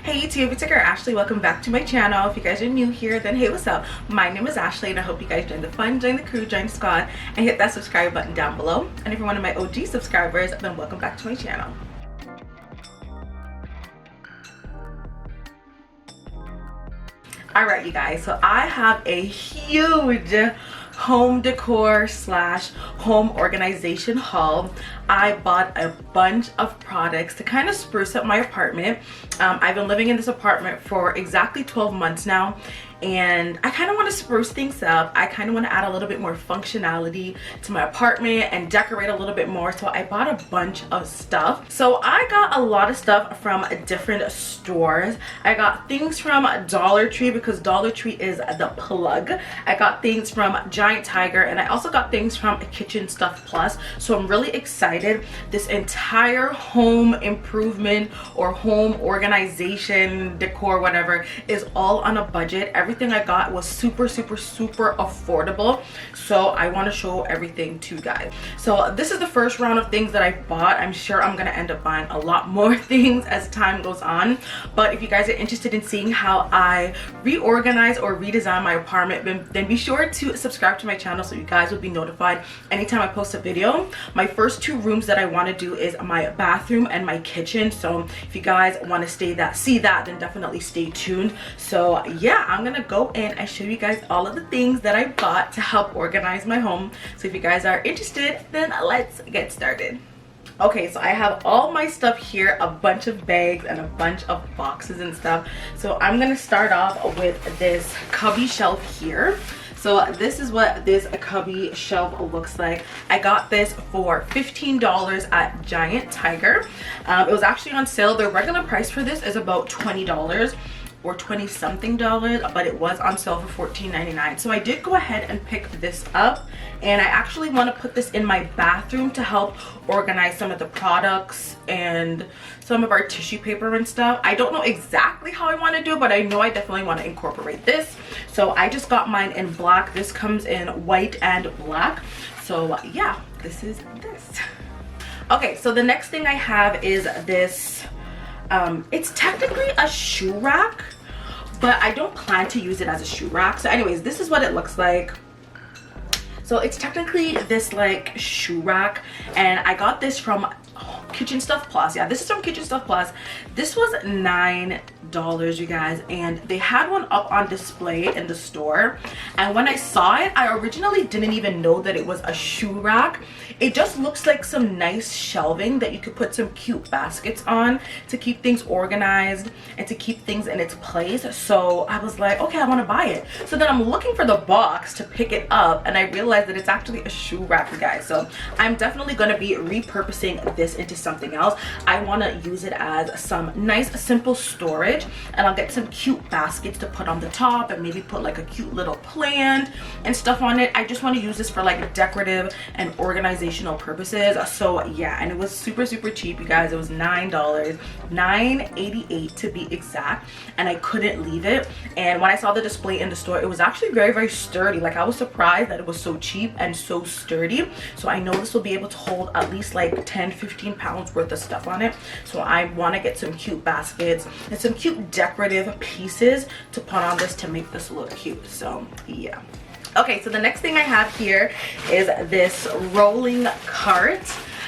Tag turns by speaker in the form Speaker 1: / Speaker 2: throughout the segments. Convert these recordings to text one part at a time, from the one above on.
Speaker 1: Hey YouTube, it's your girl Ashley. Welcome back to my channel. If you guys are new here, then hey, what's up? My name is Ashley and I hope you guys join the fun, join the crew, join the squad, and hit that subscribe button down below. And if you're one of my OG subscribers, then welcome back to my channel. Alright you guys, so I have a huge home decor slash home organization haul. I bought a bunch of products to kind of spruce up my apartment. I've been living in this apartment for exactly 12 months now, and I kind of want to spruce things up. I kind of want to add a little bit more functionality to my apartment and decorate a little bit more. So I bought a bunch of stuff. So I got a lot of stuff from different stores. I got things from Dollar Tree because Dollar Tree is the plug. I got things from Giant Tiger, and I also got things from Kitchen Stuff Plus. So I'm really excited. This entire home improvement or home organization, decor, whatever, is all on a budget. Everything I got was super affordable, so I want to show everything to you guys. So this is the first round of things that I bought. I'm sure I'm gonna end up buying a lot more things as time goes on, but if you guys are interested in seeing how I reorganize or redesign my apartment, then be sure to subscribe to my channel so you guys will be notified anytime I post a video. My first two rooms that I want to do is my bathroom and my kitchen, so if you guys want to see that, then definitely stay tuned. So yeah, I'm gonna go in and show you guys all of the things that I bought to help organize my home. So if you guys are interested, then let's get started. Okay, so I have all my stuff here, a bunch of bags and a bunch of boxes and stuff. So I'm gonna start off with this cubby shelf here. So this is what this cubby shelf looks like. I got this for $15 at Giant Tiger. It was actually on sale. The regular price for this is about $20 or 20 something dollars, but it was on sale for $14.99. So I did go ahead and pick this up, and I actually want to put this in my bathroom to help organize some of the products and some of our tissue paper and stuff. I don't know exactly how I want to do it, but I know I definitely want to incorporate this. So I just got mine in black. This comes in white and black. So yeah, this is this. Okay, so the next thing I have is this. It's technically a shoe rack, but I don't plan to use it as a shoe rack. So anyways, this is what it looks like. So it's technically this like shoe rack, and I got this from Kitchen Stuff Plus. Yeah, this is from Kitchen Stuff Plus. This was $9, you guys, and they had one up on display in the store, and when I saw it, I originally didn't even know that it was a shoe rack. It just looks like some nice shelving that you could put some cute baskets on to keep things organized and to keep things in its place. So I was like, okay, I want to buy it. So then I'm looking for the box to pick it up, and I realized that it's actually a shoe rack, you guys. So I'm definitely going to be repurposing this into something else. I want to use it as some nice simple storage, and I'll get some cute baskets to put on the top and maybe put like a cute little plant and stuff on it. I just want to use this for like decorative and organizational purposes. So yeah, and it was super cheap, you guys. It was $9, $9.88 to be exact, and I couldn't leave it. And when I saw the display in the store, it was actually very sturdy. Like, I was surprised that it was so cheap and so sturdy. So I know this will be able to hold at least like 10-15 pounds worth of stuff on it. So I want to get some cute baskets and some cute decorative pieces to put on this to make this look cute. So yeah. Okay, so the next thing I have here is this rolling cart.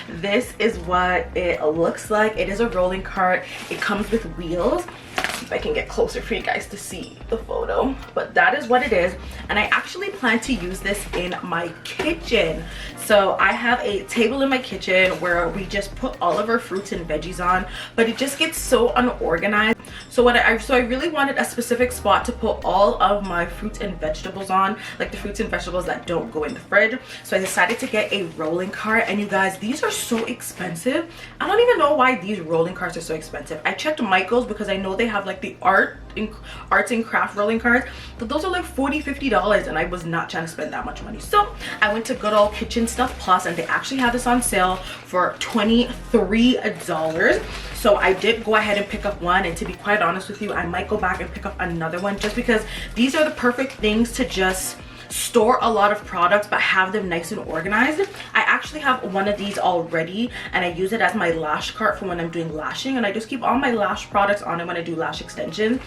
Speaker 1: This is what it looks like. It is a rolling cart. It comes with wheels. Let's see if I can get closer for you guys to see the photo, but that is what it is. And I actually plan to use this in my kitchen. So I have a table in my kitchen where we just put all of our fruits and veggies on, but it just gets so unorganized. So I really wanted a specific spot to put all of my fruits and vegetables on, like the fruits and vegetables that don't go in the fridge. So I decided to get a rolling cart, and you guys, these are so expensive. I don't even know why these rolling carts are so expensive. I checked Michael's because I know they have like the arts and craft rolling carts, but those are like $40-50, and I was not trying to spend that much money. So I went to good old Kitchen Stuff Plus, and they actually have this on sale for $23. So I did go ahead and pick up one, and to be quite honest with you, I might go back and pick up another one, just because these are the perfect things to just store a lot of products but have them nice and organized. I actually have one of these already, and I use it as my lash cart for when I'm doing lashing, and I just keep all my lash products on it when I do lash extensions.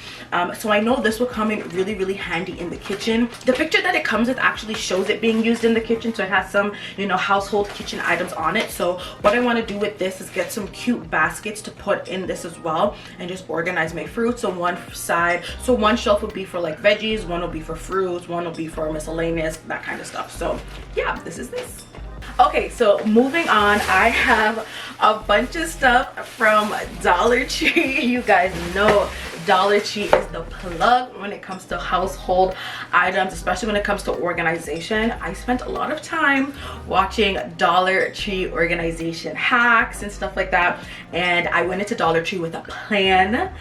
Speaker 1: So I know this will come in really handy in the kitchen. The picture that it comes with actually shows it being used in the kitchen, so it has some, you know, household kitchen items on it. So what I want to do with this is get some cute baskets to put in this as well, and just organize my fruits. So one shelf would be for like veggies, one will be for fruits, one will be for miscellaneous, that kind of stuff. So yeah, this is this. Okay, so moving on, I have a bunch of stuff from Dollar Tree. You guys know Dollar Tree is the plug when it comes to household items, especially when it comes to organization. I spent a lot of time watching Dollar Tree organization hacks and stuff like that, and I went into Dollar Tree with a plan.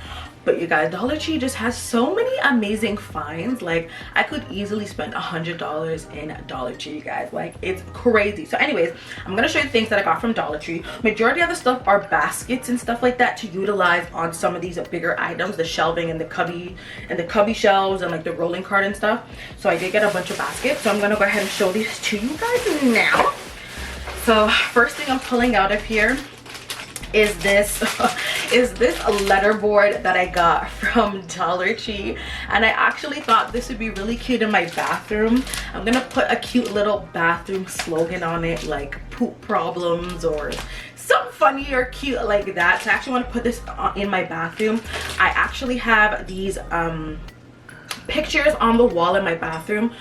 Speaker 1: But you guys, Dollar Tree just has so many amazing finds. Like, I could easily spend $100 in Dollar Tree, you guys. Like, it's crazy. So anyways, I'm gonna show you things that I got from Dollar Tree. Majority of the stuff are baskets and stuff like that to utilize on some of these bigger items, the shelving and the cubby shelves and like the rolling cart and stuff. So I did get a bunch of baskets. So I'm gonna go ahead and show these to you guys now. So first thing I'm pulling out of here is this letterboard that I got from Dollar Tree, and I actually thought this would be really cute in my bathroom. I'm gonna put a cute little bathroom slogan on it, like poop problems or something funny or cute like that. So I actually want to put this in my bathroom. I actually have these pictures on the wall in my bathroom.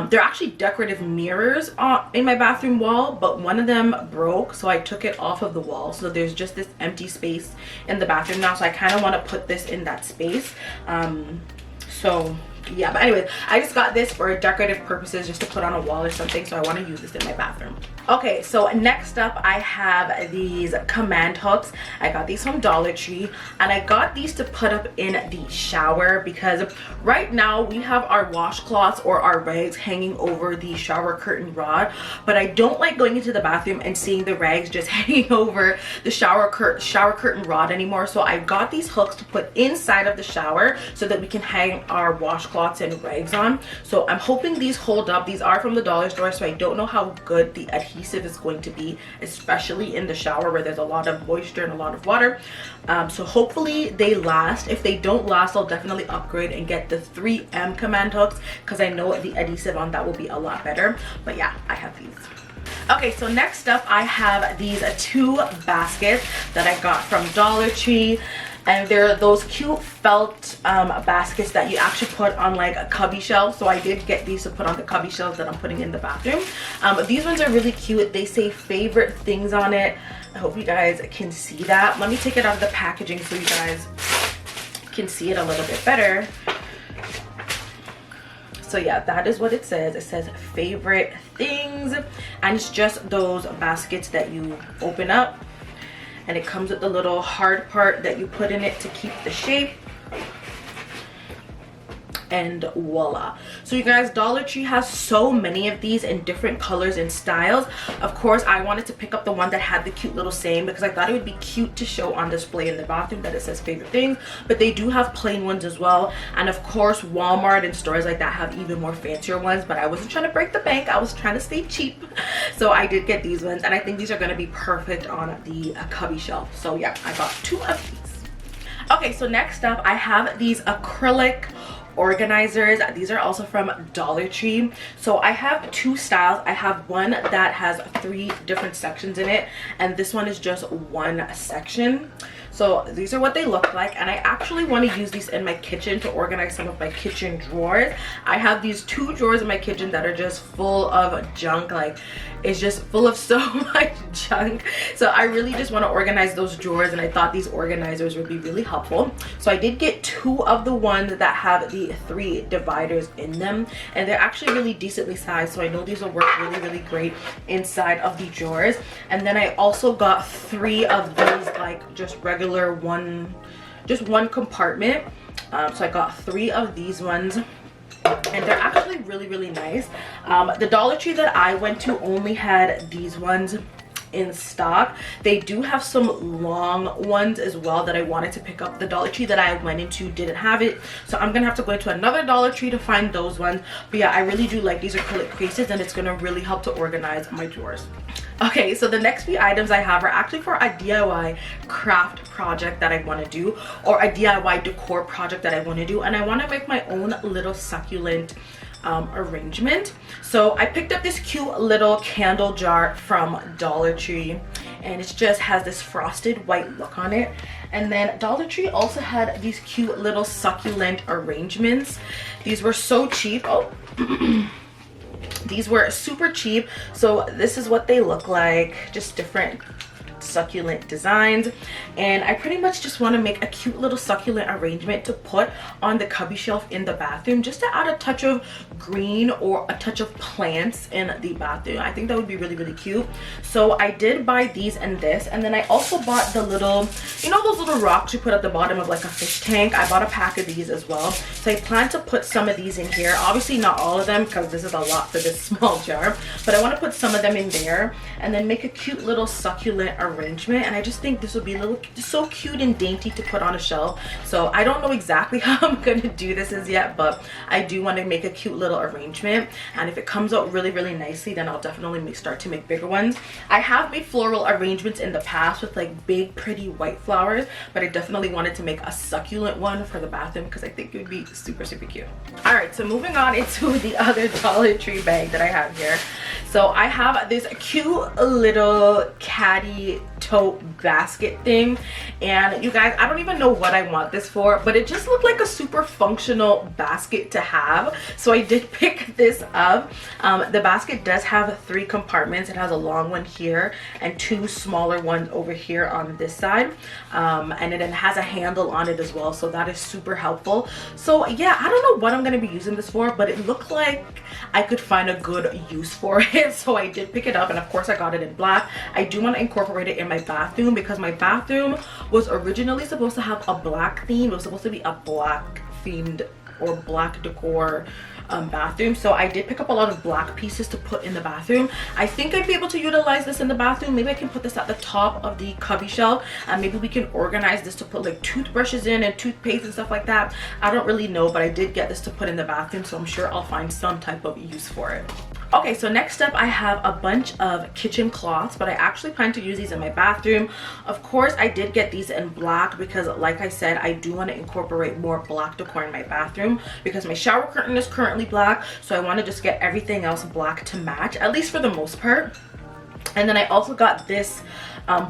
Speaker 1: They're actually decorative mirrors in my bathroom wall, but one of them broke, so I took it off of the wall. So there's just this empty space in the bathroom now, so I kind of want to put this in that space. So yeah, but anyways, I just got this for decorative purposes, just to put on a wall or something, so I want to use this in my bathroom. Okay, so next up I have these command hooks. I got these from Dollar Tree, and I got these to put up in the shower because right now we have our washcloths or our rags hanging over the shower curtain rod, but I don't like going into the bathroom and seeing the rags just hanging over the shower curtain rod anymore. So I got these hooks to put inside of the shower so that we can hang our washcloths and rags on. So I'm hoping these hold up. These are from the dollar store, so I don't know how good the adhesive is going to be, especially in the shower where there's a lot of moisture and a lot of water. So hopefully they last. If they don't last, I'll definitely upgrade and get the 3M command hooks, because I know the adhesive on that will be a lot better. But yeah, I have these. Okay, so next up I have these two baskets that I got from Dollar Tree, and they're those cute felt baskets that you actually put on like a cubby shelf. So I did get these to put on the cubby shelves that I'm putting in the bathroom. These ones are really cute. They say favorite things on it. I hope you guys can see that. Let me take it out of the packaging so you guys can see it a little bit better. So yeah, that is what it says. It says favorite things, and it's just those baskets that you open up, and it comes with the little hard part that you put in it to keep the shape. And voila. So you guys, Dollar Tree has so many of these in different colors and styles. Of course, I wanted to pick up the one that had the cute little saying because I thought it would be cute to show on display in the bathroom that it says favorite things. But they do have plain ones as well, and of course Walmart and stores like that have even more fancier ones, but I wasn't trying to break the bank. I was trying to stay cheap, so I did get these ones, and I think these are going to be perfect on the cubby shelf. So yeah, I got two of these. Okay, so next up I have these acrylic organizers. These are also from Dollar Tree. So I have two styles. I have one that has 3 different sections in it, and this one is just one section. So these are what they look like, and I actually want to use these in my kitchen to organize some of my kitchen drawers. I have these 2 drawers in my kitchen that are just full of junk. Like, it's just full of so much junk. So I really just want to organize those drawers, and I thought these organizers would be really helpful. So I did get 2 of the ones that have the 3 dividers in them, and they're actually really decently sized, so I know these will work really great inside of the drawers. And then I also got 3 of these, like just regular one compartment. So I got 3 of these ones, and they're actually really nice. The Dollar Tree that I went to only had these ones in stock. They do have some long ones as well that I wanted to pick up. The Dollar Tree that I went into didn't have it, so I'm gonna have to go into another Dollar Tree to find those ones. But yeah, I really do like these acrylic cases, and it's gonna really help to organize my drawers. Okay, so the next few items I have are actually for a DIY craft project that I want to do, or a DIY decor project that I want to do, and I want to make my own little succulent arrangement. So I picked up this cute little candle jar from Dollar Tree, and it just has this frosted white look on it. And then Dollar Tree also had these cute little succulent arrangements. These were so cheap. Oh these were super cheap. So this is what they look like, just different succulent designs, and I pretty much just want to make a cute little succulent arrangement to put on the cubby shelf in the bathroom, just to add a touch of green or a touch of plants in the bathroom. I think that would be really, really cute. So I did buy these and this, and then I also bought the little, you know, those little rocks you put at the bottom of like a fish tank. I bought a pack of these as well, so I plan to put some of these in here. Obviously not all of them, because this is a lot for this small jar, but I want to put some of them in there and then make a cute little succulent arrangement. And I just think this would be a little so cute and dainty to put on a shelf. So I don't know exactly how I'm gonna do this as yet, but I do want to make a cute little arrangement, and if it comes out really, really nicely, then I'll definitely start to make bigger ones. I have made floral arrangements in the past with like big pretty white flowers, but I definitely wanted to make a succulent one for the bathroom because I think it would be super, super cute. All right, so moving on into the other Dollar Tree bag that I have here. So I have this cute little caddy tote basket thing, and you guys, I don't even know what I want this for, but it just looked like a super functional basket to have, so I did pick this up. The basket does have 3 compartments. It has a long one here and 2 smaller ones over here on this side, and it has a handle on it as well, so that is super helpful. So yeah, I don't know what I'm going to be using this for, but it looked like I could find a good use for it, so I did pick it up, and of course I got it in black. I do want to incorporate it in my bathroom because my bathroom was originally supposed to have a black theme. It was supposed to be a black themed or black decor bathroom, so I did pick up a lot of black pieces to put in the bathroom. I think I'd be able to utilize this in the bathroom. Maybe I can put this at the top of the cubby shelf, and maybe we can organize this to put like toothbrushes in and toothpaste and stuff like that. I don't really know, but I did get this to put in the bathroom, so I'm sure I'll find some type of use for it. Okay, so next up I have a bunch of kitchen cloths, but I actually plan to use these in my bathroom. Of course, I did get these in black because, like I said, I do want to incorporate more black decor in my bathroom because my shower curtain is currently black, so I want to just get everything else black to match, at least for the most part. And then I also got this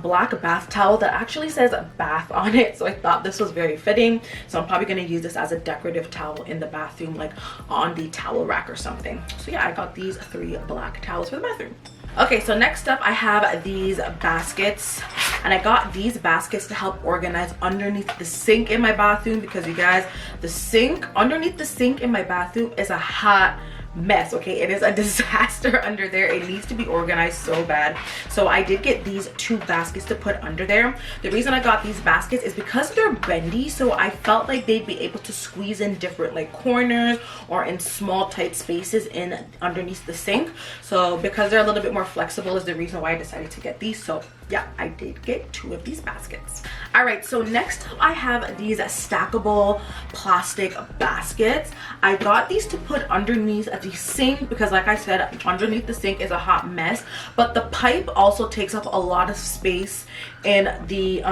Speaker 1: black bath towel that actually says bath on it, so I thought this was very fitting. So I'm probably going to use this as a decorative towel in the bathroom, like on the towel rack or something. So yeah, I got these 3 black towels for the bathroom. Okay, so next up I have these baskets, and I got these baskets to help organize underneath the sink in my bathroom because, you guys, the sink underneath the sink in my bathroom is a hot mess. Okay, it is a disaster under there. It needs to be organized so bad. So I did get these 2 baskets to put under there. The reason I got these baskets is because they're bendy, so I felt like they'd be able to squeeze in different like corners or in small tight spaces in underneath the sink. So because they're a little bit more flexible is the reason why I decided to get these. So yeah, I did get 2 of these baskets. All right, so next up I have these stackable plastic baskets. I got these to put underneath the sink because, like I said, underneath the sink is a hot mess, but the pipe also takes up a lot of space in the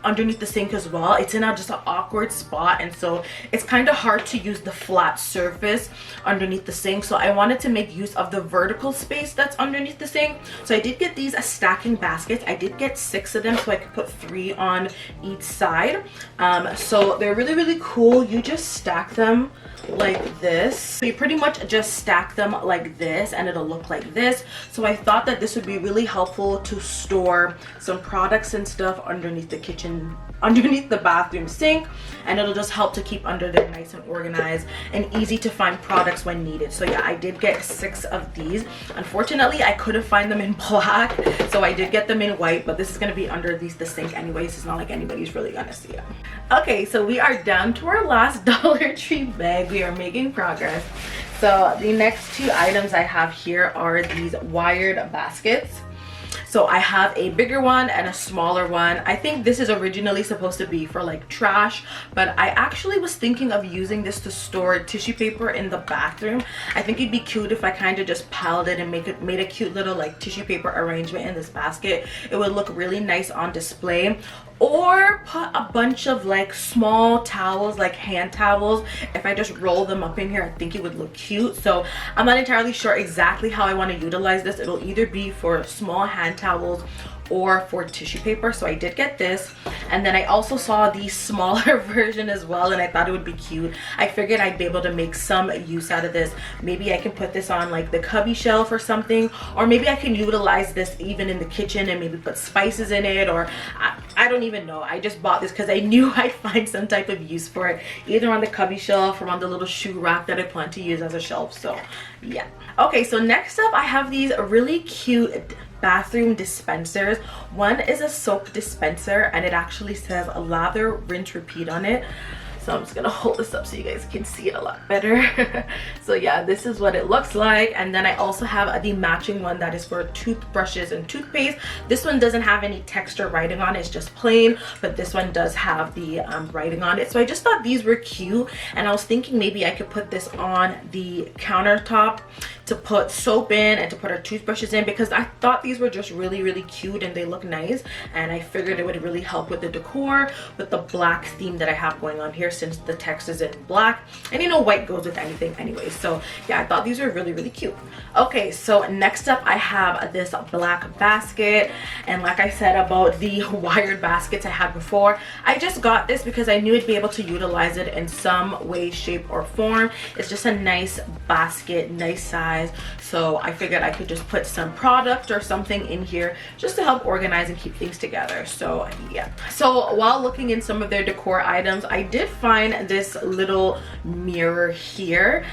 Speaker 1: underneath the sink as well. It's in just an awkward spot, and so it's kind of hard to use the flat surface underneath the sink. So I wanted to make use of the vertical space that's underneath the sink, so I did get these stacking baskets. I did get 6 of them so I could put 3 on each side. So they're really, really cool. You just stack them like this. So you pretty much just stack them like this and it'll look like this. So I thought that this would be really helpful to store some products and stuff underneath the kitchen, underneath the bathroom sink, and it'll just help to keep under there nice and organized and easy to find products when needed. So yeah, I did get 6 of these. Unfortunately, I couldn't find them in black, so I did get them in white, but this is going to be underneath the sink anyways. It's not like anybody's really gonna see it. Okay, so we are down to our last Dollar Tree bag. We are making progress. So the next 2 items I have here are these wired baskets. So I have a bigger one and a smaller one. I think this is originally supposed to be for like trash, but I actually was thinking of using this to store tissue paper in the bathroom. I think it'd be cute if I kind of just piled it and made a cute little like tissue paper arrangement in this basket. It would look really nice on display. Or put a bunch of like small towels, like hand towels. If I just roll them up in here, I think it would look cute. So I'm not entirely sure exactly how I want to utilize this. It'll either be for small hand towels or for tissue paper. So I did get this, and then I also saw the smaller version as well, and I thought it would be cute. I figured I'd be able to make some use out of this. Maybe I can put this on like the cubby shelf or something, or maybe I can utilize this even in the kitchen and maybe put spices in it, or I don't even know. I just bought this because I knew I'd find some type of use for it, either on the cubby shelf or on the little shoe rack that I plan to use as a shelf. So yeah. Okay, so next up I have these really cute bathroom dispensers. One is a soap dispenser, and it actually says lather, rinse, repeat on it. So I'm just gonna hold this up so you guys can see it a lot better. So yeah, this is what it looks like. And then I also have the matching one that is for toothbrushes and toothpaste. This one doesn't have any texture writing on it, it's just plain, but this one does have the writing on it. So I just thought these were cute, and I was thinking maybe I could put this on the countertop to put soap in and to put our toothbrushes in, because I thought these were just really cute and they look nice, and I figured it would really help with the decor with the black theme that I have going on here, since the text is in black, and you know white goes with anything anyway. So yeah, I thought these were really cute. Okay, so next up I have this black basket, and like I said about the wired baskets I had before, I just got this because I knew I'd be able to utilize it in some way, shape, or form. It's just a nice basket, nice size. So I figured I could just put some product or something in here just to help organize and keep things together. So yeah. So while looking in some of their decor items, I did find this little mirror here.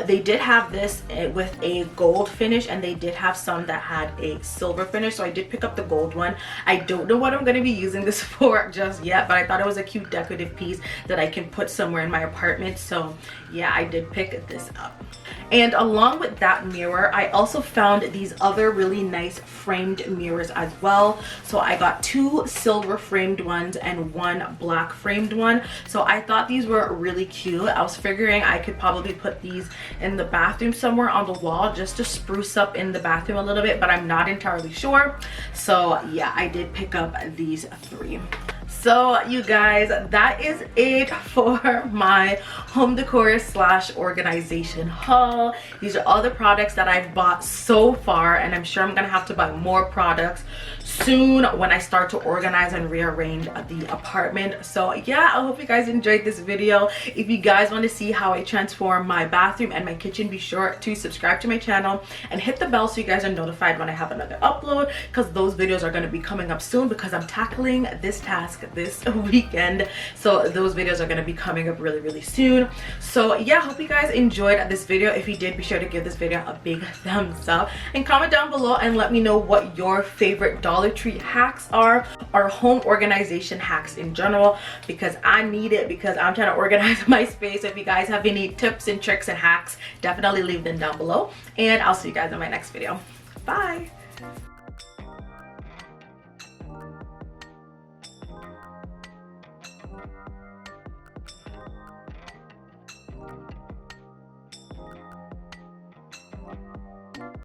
Speaker 1: They did have this with a gold finish, and they did have some that had a silver finish. So I did pick up the gold one. I don't know what I'm going to be using this for just yet, but I thought it was a cute decorative piece that I can put somewhere in my apartment. So yeah, I did pick this up. And along with that mirror, I also found these other really nice framed mirrors as well. So I got 2 silver framed ones and 1 black framed one. So I thought these were really cute. I was figuring I could probably put these in the bathroom somewhere on the wall just to spruce up in the bathroom a little bit, but I'm not entirely sure. So yeah, I did pick up these 3. So you guys, that is it for my home decor / organization haul. These are all the products that I've bought so far, and I'm sure I'm gonna have to buy more products soon when I start to organize and rearrange the apartment. So yeah, I hope you guys enjoyed this video. If you guys want to see how I transform my bathroom and my kitchen, be sure to subscribe to my channel and hit the bell so you guys are notified when I have another upload, because those videos are going to be coming up soon, because I'm tackling this task this weekend. So those videos are going to be coming up really soon. So yeah, hope you guys enjoyed this video. If you did, be sure to give this video a big thumbs up and comment down below and let me know what your favorite Dollar Tree hacks are, or home organization hacks in general, because I need it, because I'm trying to organize my space. If you guys have any tips and tricks and hacks, definitely leave them down below, and I'll see you guys in my next video. Bye.